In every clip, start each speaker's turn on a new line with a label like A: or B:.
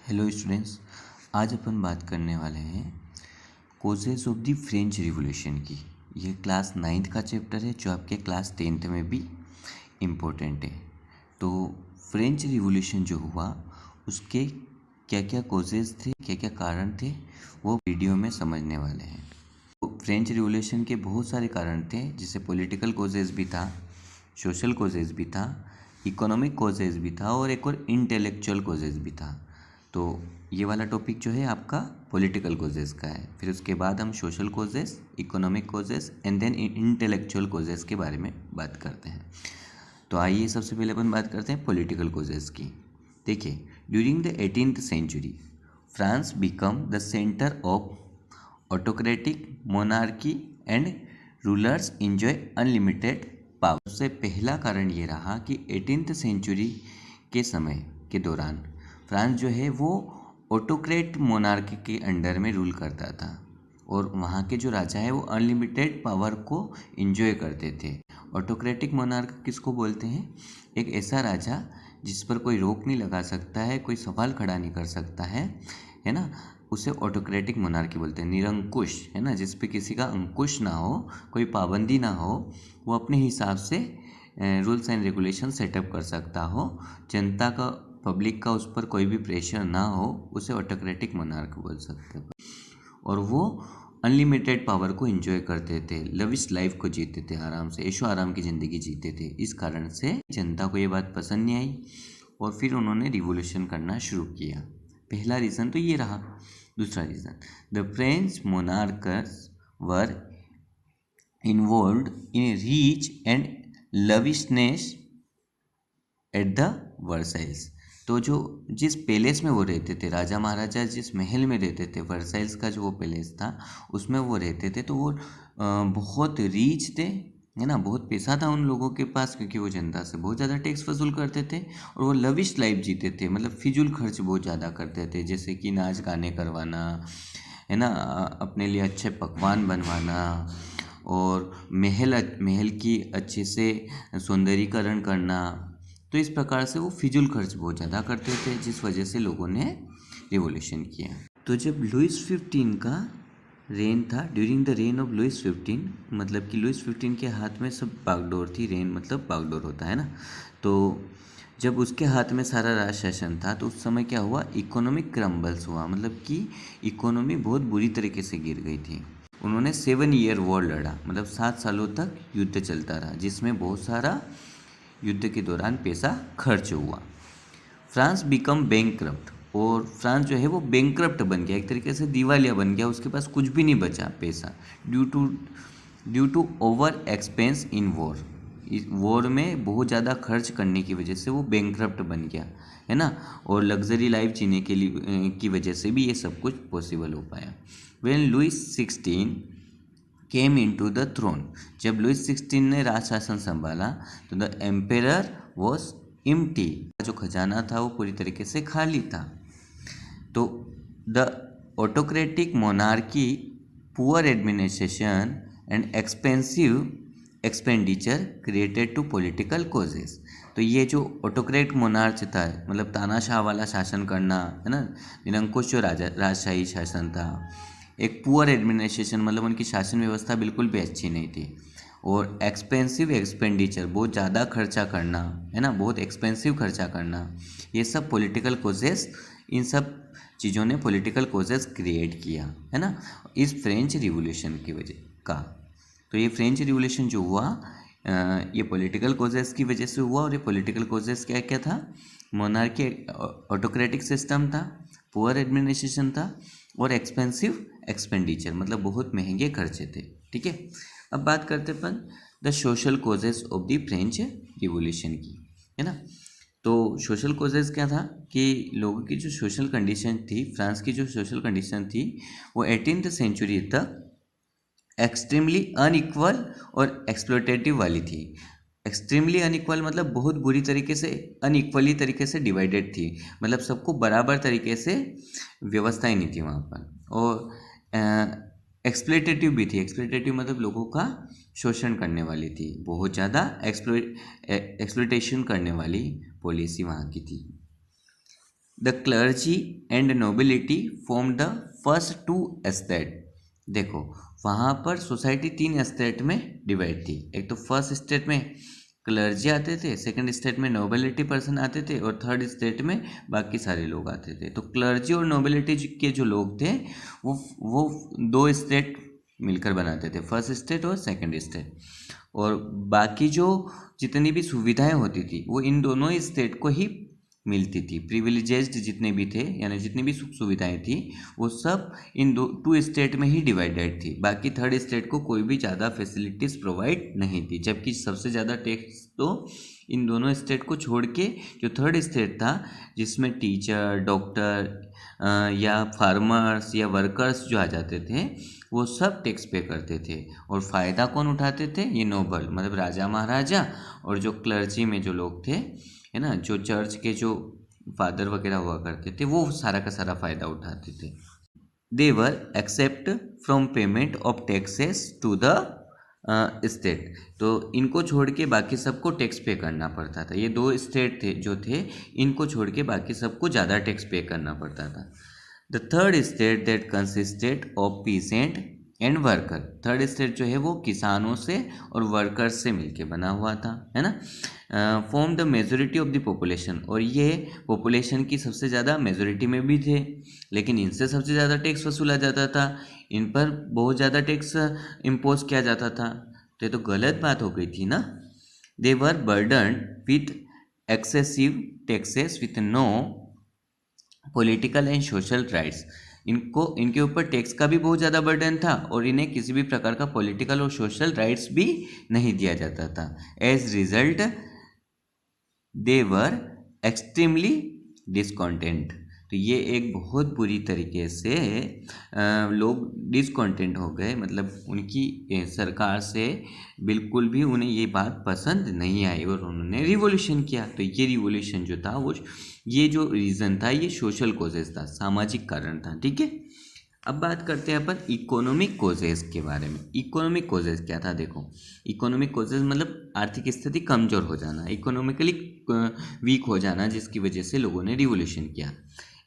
A: Hello students, आज अपन बात करने वाले हैं causes of the French revolution की। ये क्लास 9th का चैप्टर है जो आपके क्लास 10th में भी इम्पोर्टेंट है। तो फ्रेंच रिवॉल्यूशन जो हुआ उसके क्या क्या कोजेस थे, क्या क्या कारण थे, वो वीडियो में समझने वाले हैं। तो फ्रेंच रिवॉल्यूशन के बहुत सारे कारण थे, जिससे पॉलिटिकल कोजेस भी था, सोशल कोजेस भी था, इकोनॉमिक कोजेस भी था और एक और इंटेलेक्चुअल कोजेस भी था। तो ये वाला टॉपिक जो है आपका पॉलिटिकल कोजेस का है। फिर उसके बाद हम social causes, economic causes and then intellectual causes के बारे में बात करते हैं। तो आइए सबसे पहले अपन बात करते हैं पॉलिटिकल कोजेस की। देखिए, during the 18th century France become the centre of autocratic monarchy and rulers enjoy unlimited power. सबसे पहला कारण ये रहा कि 18th सेंचुरी के समय के दौरान फ्रांस जो है वो ऑटोक्रेट मोनार्की के अंडर में रूल करता था और वहाँ के जो राजा है वो अनलिमिटेड पावर को इंजॉय करते थे। ऑटोक्रेटिक मोनार्क किसको बोलते हैं? एक ऐसा राजा जिस पर कोई रोक नहीं लगा सकता है, कोई सवाल खड़ा नहीं कर सकता है ना, उसे ऑटोक्रेटिक मोनार्की बोलते हैं। निरंकुश, है ना, जिस पे किसी का अंकुश ना हो, कोई पाबंदी ना हो, वो अपने हिसाब से रूल्स एंड रेगुलेशन सेटअप कर सकता हो, जनता का, पब्लिक का उस पर कोई भी प्रेशर ना हो, उसे ऑटोक्रेटिक मोनार्क बोल सकते हैं। और वो अनलिमिटेड पावर को एंजॉय करते थे, लविश लाइफ को जीते थे, आराम से ऐशो आराम की ज़िंदगी जीते थे। इस कारण से जनता को ये बात पसंद नहीं आई और फिर उन्होंने रिवॉल्यूशन करना शुरू किया। पहला रीज़न तो ये रहा। दूसरा reason, the French monarchs were involved in rich and lavishness at the Versailles. तो जो जिस पैलेस में वो रहते थे, राजा महाराजा जिस महल में रहते थे, वर्साइल्स का जो वो पैलेस था उसमें वो रहते थे, तो वो बहुत रीच थे, है ना, बहुत पैसा था उन लोगों के पास, क्योंकि वो जनता से बहुत ज़्यादा टैक्स वसूल करते थे और वो लविश लाइफ जीते थे, मतलब फिजूल खर्च बहुत ज़्यादा करते थे, जैसे कि नाच गाने करवाना, है ना, अपने लिए अच्छे पकवान बनवाना और महल की अच्छे से सौंदर्यीकरण करना। तो इस प्रकार से वो फिजूल खर्च बहुत ज़्यादा करते थे, जिस वजह से लोगों ने रिवॉल्यूशन किया। तो जब लुइस 15 का रेन था, during the reign of Louis 15, मतलब कि लुइस 15 के हाथ में सब बागडोर थी। रेन मतलब बागडोर होता है ना। तो जब उसके हाथ में सारा राज शासन था तो उस समय क्या हुआ, इकोनॉमिक क्रम्बल्स हुआ, मतलब कि इकोनॉमी बहुत बुरी तरीके से गिर गई थी। उन्होंने 7 ईयर वॉर लड़ा, मतलब 7 सालों तक युद्ध चलता रहा, जिसमें बहुत सारा युद्ध के दौरान पैसा खर्च हुआ। फ्रांस बिकम बैंकक्रप्ट, और फ्रांस जो है वो बैंकक्रप्ट बन गया, एक तरीके से दिवालिया बन गया, उसके पास कुछ भी नहीं बचा पैसा, due to over expense in war. इस वॉर में बहुत ज़्यादा खर्च करने की वजह से वो बैंकक्रप्ट बन गया, है ना, और लग्जरी लाइफ जीने के लिए की वजह से भी ये सब कुछ पॉसिबल हो पाया। When Louis 16 came into the throne, जब लुइस 16 ने राज शासन संभाला तो द एम्पेरर वॉज एम्प्टी, जो खजाना था वो पूरी तरीके से खाली था। तो the autocratic monarchy, poor administration and expensive expenditure created to political causes. तो ये जो ऑटोक्रेट मोनार्च था, मतलब तानाशाह वाला शासन करना, है ना, निरंकुश जो राजशाही शासन था, एक पुअर एडमिनिस्ट्रेशन, मतलब उनकी शासन व्यवस्था बिल्कुल भी अच्छी नहीं थी, और एक्सपेंसिव एक्सपेंडिचर, बहुत ज़्यादा खर्चा करना, है ना, बहुत एक्सपेंसिव खर्चा करना, ये सब पॉलिटिकल कोजेस, इन सब चीज़ों ने पॉलिटिकल कोजेस क्रिएट किया, है ना, इस फ्रेंच रिवॉल्यूशन की वजह का। तो ये फ्रेंच रिवॉल्यूशन जो हुआ ये पॉलिटिकल कोजेस की वजह से हुआ, और ये पॉलिटिकल कोजेस क्या क्या था? मोनार्की, ऑटोक्रेटिक सिस्टम था, पुअर एडमिनिस्ट्रेशन था, और एक्सपेंसिव एक्सपेंडिचर, मतलब बहुत महंगे खर्चे थे। ठीक है, अब बात करते upon the social causes of the French revolution की, है ना। तो सोशल कोजेस क्या था कि लोगों की जो सोशल कंडीशन थी, फ्रांस की जो सोशल कंडीशन थी, वो 18th सेंचुरी तक एक्सट्रीमली अनइक्वल और एक्सप्लोटेटिव वाली थी। एक्सट्रीमली अनइक्वल मतलब बहुत बुरी तरीके से, अनइक्वली तरीके से डिवाइडेड थी, मतलब सबको बराबर तरीके से व्यवस्था ही नहीं थी वहाँ पर। और एक्सप्लोटेटिव भी थी। एक्सप्लोटेटिव मतलब लोगों का शोषण करने वाली थी, बहुत ज़्यादा एक्सप्लोटेशन करने वाली पॉलिसी वहाँ की थी। The clergy and nobility form the first two estate. देखो वहाँ पर सोसाइटी 3 एस्टेट में डिवाइड थी। एक तो फर्स्ट स्टेट में क्लर्जी आते थे, सेकंड स्टेट में नोबिलिटी पर्सन आते थे, और थर्ड स्टेट में बाकी सारे लोग आते थे। तो क्लर्जी और नोबिलिटी के जो लोग थे वो 2 स्टेट मिलकर बनाते थे, फर्स्ट स्टेट और सेकंड स्टेट। और बाकी जो जितनी भी सुविधाएं होती थी वो इन दोनों स्टेट को ही मिलती थी। प्रिविलेजेस्ड जितने भी थे, यानी जितनी भी सुख सुविधाएं थी वो सब इन 2 स्टेट में ही डिवाइडेड थी। बाकी थर्ड स्टेट को कोई भी ज़्यादा फैसिलिटीज़ प्रोवाइड नहीं थी, जबकि सबसे ज़्यादा टैक्स तो इन दोनों स्टेट को छोड़ के जो थर्ड स्टेट था, जिसमें टीचर, डॉक्टर या फार्मर्स या वर्कर्स जो आ जाते थे, वो सब टैक्स पे करते थे। और फ़ायदा कौन उठाते थे? ये नोबल, मतलब राजा महाराजा, और जो क्लर्जी में जो लोग थे, है ना, जो चर्च के जो फादर वगैरह हुआ करते थे, वो सारा का सारा फ़ायदा उठाते थे। They were except from payment of taxes to the state. तो इनको छोड़ के बाकी सबको टैक्स पे करना पड़ता था। ये 2 स्टेट थे जो थे, इनको छोड़ के बाकी सबको ज़्यादा टैक्स पे करना पड़ता था। The third state that consisted of pheasant and worker. Third state जो है वो किसानों से और वर्कर्स से मिलके बना हुआ था, है ना। Form the majority of the population, और ये पॉपुलेशन की सबसे ज़्यादा मेजोरिटी में भी थे, लेकिन इनसे सबसे ज़्यादा टैक्स वसूला जाता था, इन पर बहुत ज़्यादा टैक्स इम्पोज किया जाता था। तो ये तो गलत बात हो गई थी ना। They were burdened with excessive taxes with no political and social rights. इनके ऊपर टैक्स का भी बहुत ज़्यादा बर्डन था, और इन्हें किसी भी प्रकार का पॉलिटिकल और सोशल राइट्स भी नहीं दिया जाता था। As result they were extremely discontent. तो ये एक बहुत बुरी तरीके से लोग डिसकॉन्टेंट हो गए, मतलब उनकी सरकार से बिल्कुल भी उन्हें ये बात पसंद नहीं आई, और उन्होंने रिवॉल्यूशन किया। तो ये रिवॉल्यूशन जो था वो, ये जो रीज़न था, ये सोशल कोजेस था, सामाजिक कारण था, ठीक है। अब बात करते हैं अपन इकोनॉमिक कोजेस के बारे में। इकोनॉमिक कोजेस क्या था? देखो, इकोनॉमिक कोजेस मतलब आर्थिक स्थिति कमज़ोर हो जाना, इकोनॉमिकली वीक हो जाना, जिसकी वजह से लोगों ने रिवॉल्यूशन किया।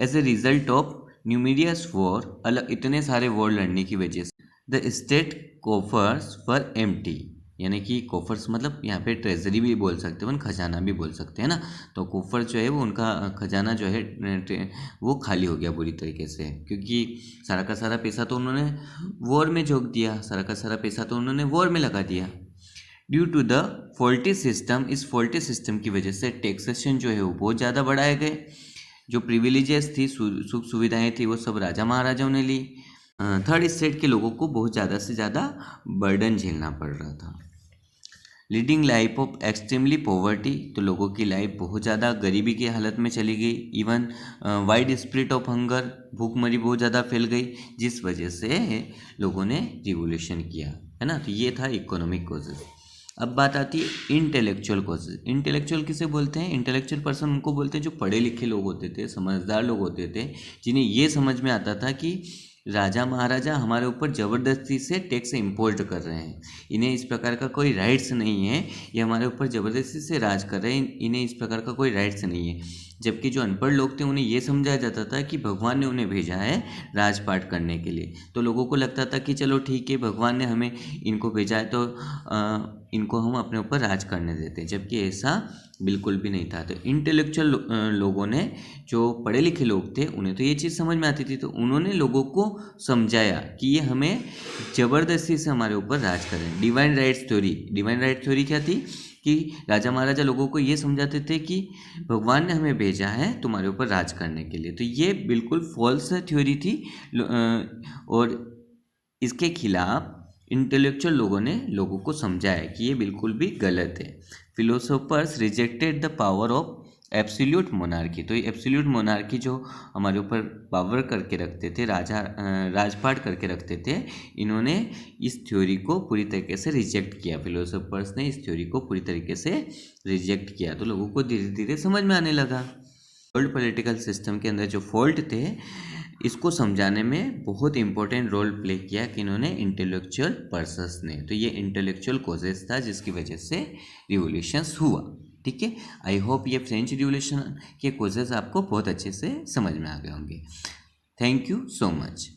A: As a result of numerous war, अलग इतने सारे वॉर लड़ने की वजह से, the state coffers were empty, यानी कि कोफर्स मतलब यहाँ पे ट्रेजरी भी बोल सकते हैं, खजाना भी बोल सकते हैं ना। तो कोफर जो है वो उनका खजाना जो है वो खाली हो गया बुरी तरीके से, क्योंकि सारा का सारा पैसा तो उन्होंने वॉर में झोंक दिया, सारा का सारा पैसा तो उन्होंने वॉर में लगा दिया। Due to the faulty system, इस फॉल्टी सिस्टम की वजह से टैक्सेशन जो है वो बहुत ज़्यादा बढ़ाए गए। जो प्रिविलेजेस थी, सुख सुविधाएँ थी, वो सब राजा महाराजाओं ने ली। थर्ड स्टेट के लोगों को बहुत ज़्यादा से ज़्यादा बर्डन झेलना पड़ रहा था। Leading life of extremely poverty, तो लोगों की लाइफ बहुत ज़्यादा गरीबी की हालत में चली गई। Even wide spread of hunger, भूखमरी बहुत ज़्यादा फैल गई, जिस वजह से लोगों ने रिवॉल्यूशन किया, है ना। तो ये था इकोनॉमिक कॉजेज। अब बात आती है इंटेलेक्चुअल कॉजेज। इंटेलेक्चुअल किसे बोलते हैं? इंटेलेक्चुअल पर्सन उनको बोलते हैं जो पढ़े लिखे लोग होते थे, समझदार लोग होते थे, जिन्हें ये समझ में आता था कि राजा महाराजा हमारे ऊपर ज़बरदस्ती से टैक्स इम्पोज कर रहे हैं, इन्हें इस प्रकार का कोई राइट्स नहीं है, ये हमारे ऊपर ज़बरदस्ती से राज कर रहे हैं, इन्हें इस प्रकार का कोई राइट्स नहीं है। जबकि जो अनपढ़ लोग थे उन्हें ये समझाया जाता था कि भगवान ने उन्हें भेजा है राजपाट करने के लिए। तो लोगों को लगता था कि चलो ठीक है, भगवान ने हमें इनको भेजा है, तो इनको हम अपने ऊपर राज करने देते हैं, जबकि ऐसा बिल्कुल भी नहीं था। तो इंटेलेक्चुअल लोगों ने, जो पढ़े लिखे लोग थे, उन्हें तो ये चीज़ समझ में आती थी, तो उन्होंने लोगों को समझाया कि ये हमें ज़बरदस्ती से हमारे ऊपर राज करें। Divine rights theory, divine right theory क्या थी कि राजा महाराजा लोगों को ये समझाते थे कि भगवान ने हमें भेजा है तुम्हारे ऊपर राज करने के लिए। तो ये बिल्कुल फॉल्स थ्योरी थी, और इसके खिलाफ इंटेलेक्चुअल लोगों ने लोगों को समझाया कि ये बिल्कुल भी गलत है। Philosophers rejected the power of absolute monarchy. तो ये एब्सोल्यूट मोनार्की जो हमारे ऊपर पावर करके रखते थे, राजपाट करके रखते थे, इन्होंने इस थ्योरी को पूरी तरीके से रिजेक्ट किया। फिलोसोफर्स ने इस थ्योरी को पूरी तरीके से रिजेक्ट किया, तो लोगों को धीरे धीरे समझ में आने लगा। वर्ल्ड पॉलिटिकल सिस्टम के अंदर जो फॉल्ट थे, इसको समझाने में बहुत इंपॉर्टेंट रोल प्ले किया कि इन्होंने इंटेलेक्चुअल पर्सन्स ने। तो ये इंटेलेक्चुअल कॉजेस था जिसकी वजह से रिवॉल्यूशंस हुआ। ठीक है। आई होप ये फ्रेंच रिवॉल्यूशन के कोजेज आपको बहुत अच्छे से समझ में आ गए होंगे। Thank you so much.